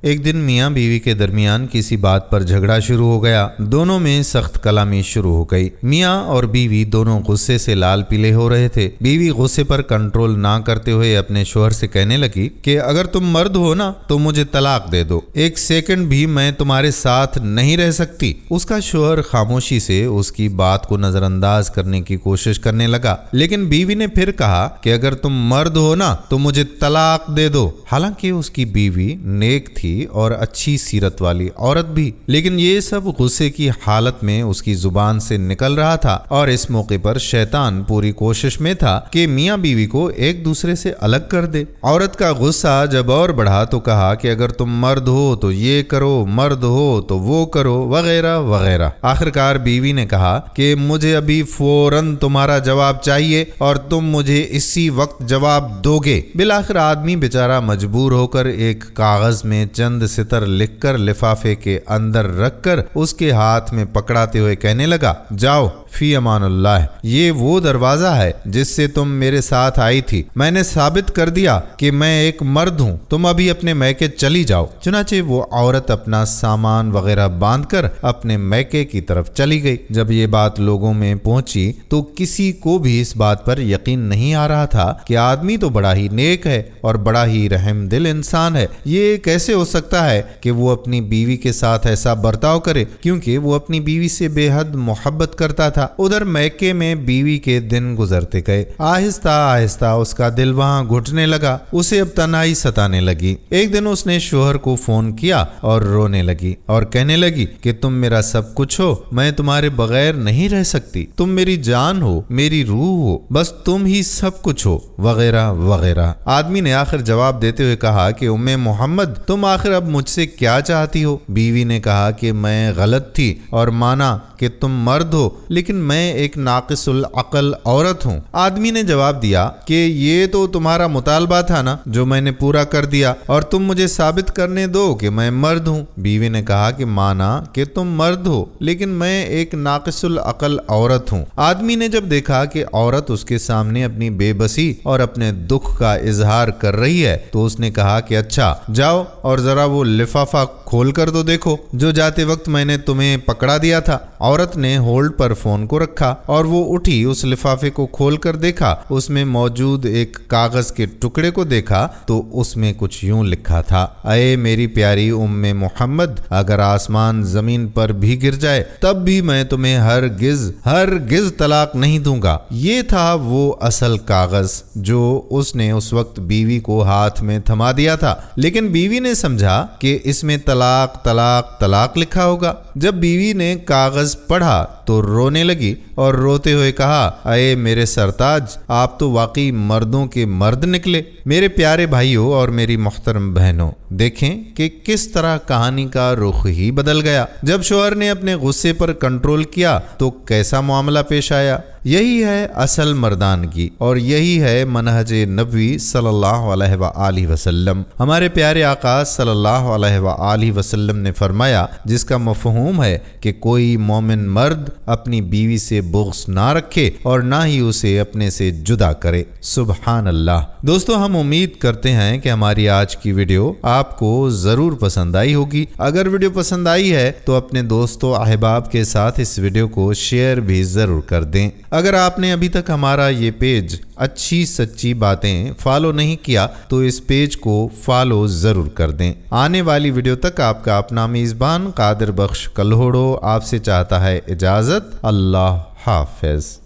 ایک دن میاں بیوی کے درمیان کسی بات پر جھگڑا شروع ہو گیا۔ دونوں میں سخت کلامی شروع ہو گئی۔ میاں اور بیوی دونوں غصے سے لال پیلے ہو رہے تھے۔ بیوی غصے پر کنٹرول نہ کرتے ہوئے اپنے شوہر سے کہنے لگی کہ اگر تم مرد ہو نا تو مجھے طلاق دے دو، ایک سیکنڈ بھی میں تمہارے ساتھ نہیں رہ سکتی۔ اس کا شوہر خاموشی سے اس کی بات کو نظر انداز کرنے کی کوشش کرنے لگا، لیکن بیوی نے پھر کہا کہ اگر تم مرد ہو نا تو مجھے طلاق دے دو۔ حالانکہ اس کی بیوی نیک تھی اور اچھی سیرت والی عورت بھی، لیکن یہ سب غصے کی حالت میں اس کی زبان سے نکل رہا تھا، اور اس موقع پر شیطان پوری کوشش میں تھا کہ میاں بیوی کو ایک دوسرے سے الگ کر دے۔ عورت کا غصہ جب اور بڑھا تو کہا کہ اگر تم مرد ہو تو یہ کرو، مرد ہو تو وہ کرو، وغیرہ وغیرہ۔ آخرکار بیوی نے کہا کہ مجھے ابھی فوراً تمہارا جواب چاہیے اور تم مجھے اسی وقت جواب دو گے۔ بالآخر آدمی بیچارہ مجبور ہو کر ایک کاغذ میں چند سطر لکھ کر لفافے کے اندر رکھ کر اس کے ہاتھ میں پکڑاتے ہوئے کہنے لگا، جاؤ فی امان اللہ، یہ وہ دروازہ ہے جس سے تم میرے ساتھ آئی تھی، میں نے ثابت کر دیا کہ میں ایک مرد ہوں، تم ابھی اپنے میکے چلی جاؤ۔ چنانچہ وہ عورت اپنا سامان وغیرہ باندھ کر اپنے میکے کی طرف چلی گئی۔ جب یہ بات لوگوں میں پہنچی تو کسی کو بھی اس بات پر یقین نہیں آ رہا تھا کہ آدمی تو بڑا ہی نیک ہے اور بڑا ہی رحم دل انسان ہے، یہ کیسے ہو سکتا ہے کہ وہ اپنی بیوی کے ساتھ ایسا برتاؤ کرے، کیونکہ وہ اپنی بیوی سے بے حد محبت کرتا تھا۔ ادھر میکے میں بیوی کے دن گزرتے گئے، آہستہ آہستہ اس کا دل وہاں گھٹنے لگا، اسے اب تنہائی ستانے لگی۔ ایک دن اس نے شوہر کو فون کیا اور رونے لگی اور کہنے لگی کہ تم میرا سب کچھ ہو، میں تمہارے بغیر نہیں رہ سکتی، تم میری جان ہو، میری روح ہو، بس تم ہی سب کچھ ہو، وغیرہ وغیرہ۔ آدمی نے آخر جواب دیتے ہوئے کہا کہ ام محمد تم آخر اب مجھ سے کیا چاہتی ہو؟ بیوی نے کہا کہ میں غلط تھی اور مانا کہ تم مرد ہو، لیکن میں ایک ناقص العقل عورت ہوں۔ آدمی نے جواب دیا کہ یہ تو تمہارا مطالبہ تھا نا جو میں نے پورا کر دیا، اور تم مجھے ثابت کرنے دو کہ میں مرد ہوں۔ بیوی نے کہا کہ مانا کہ تم مرد ہو، لیکن میں ایک ناقص العقل عورت ہوں۔ آدمی نے جب دیکھا کہ عورت اس کے سامنے اپنی بے بسی اور اپنے دکھ کا اظہار کر رہی ہے تو اس نے کہا کہ اچھا جاؤ اور ذرا وہ لفافہ کھول کر تو دیکھو جو جاتے وقت میں نے تمہیں پکڑا دیا تھا۔ عورت نے ہولڈ پر فون کو رکھا اور وہ اٹھی، اس لفافے کو کھول کر دیکھا، اس میں موجود ایک کاغذ کے ٹکڑے کو دیکھا تو اس میں کچھ یوں لکھا تھا، اے میری پیاری ام محمد، اگر آسمان زمین پر بھی گر جائے تب بھی میں تمہیں ہرگز طلاق نہیں دوں گا۔ یہ تھا وہ اصل کاغذ جو اس نے اس وقت بیوی کو ہاتھ میں تھما دیا تھا، لیکن بیوی نے سمجھا کہ اس میں طلاق طلاق طلاق لکھا ہوگا۔ جب بیوی نے کاغذ پڑھا تو رونے لگی اور روتے ہوئے کہا، اے میرے سرتاج، آپ تو واقعی مردوں کے مرد نکلے۔ میرے پیارے بھائیوں اور میری محترم بہنوں، دیکھیں کہ کس طرح کہانی کا رخ ہی بدل گیا۔ جب شوہر نے اپنے غصے پر کنٹرول کیا تو کیسا معاملہ پیش آیا۔ یہی ہے اصل مردانگی اور یہی ہے منہج نبوی صلی اللہ علیہ وآلہ وسلم۔ ہمارے پیارے آقا صلی اللہ علیہ وآلہ وسلم نے فرمایا، جس کا مفہوم ہے کہ کوئی مومن مرد اپنی بیوی سے بغض نہ رکھے اور نہ ہی اسے اپنے سے جدا کرے۔ سبحان اللہ۔ دوستو، ہم امید کرتے ہیں کہ ہماری آج کی ویڈیو آپ کو ضرور پسند آئی ہوگی۔ اگر ویڈیو پسند آئی ہے تو اپنے دوستوں احباب کے ساتھ اس ویڈیو کو شیئر بھی ضرور کر دیں۔ اگر آپ نے ابھی تک ہمارا یہ پیج اچھی سچی باتیں فالو نہیں کیا تو اس پیج کو فالو ضرور کر دیں۔ آنے والی ویڈیو تک آپ کا اپنا میزبان قادر بخش کلہوڑو آپ سے چاہتا ہے اجازت۔ اللہ حافظ۔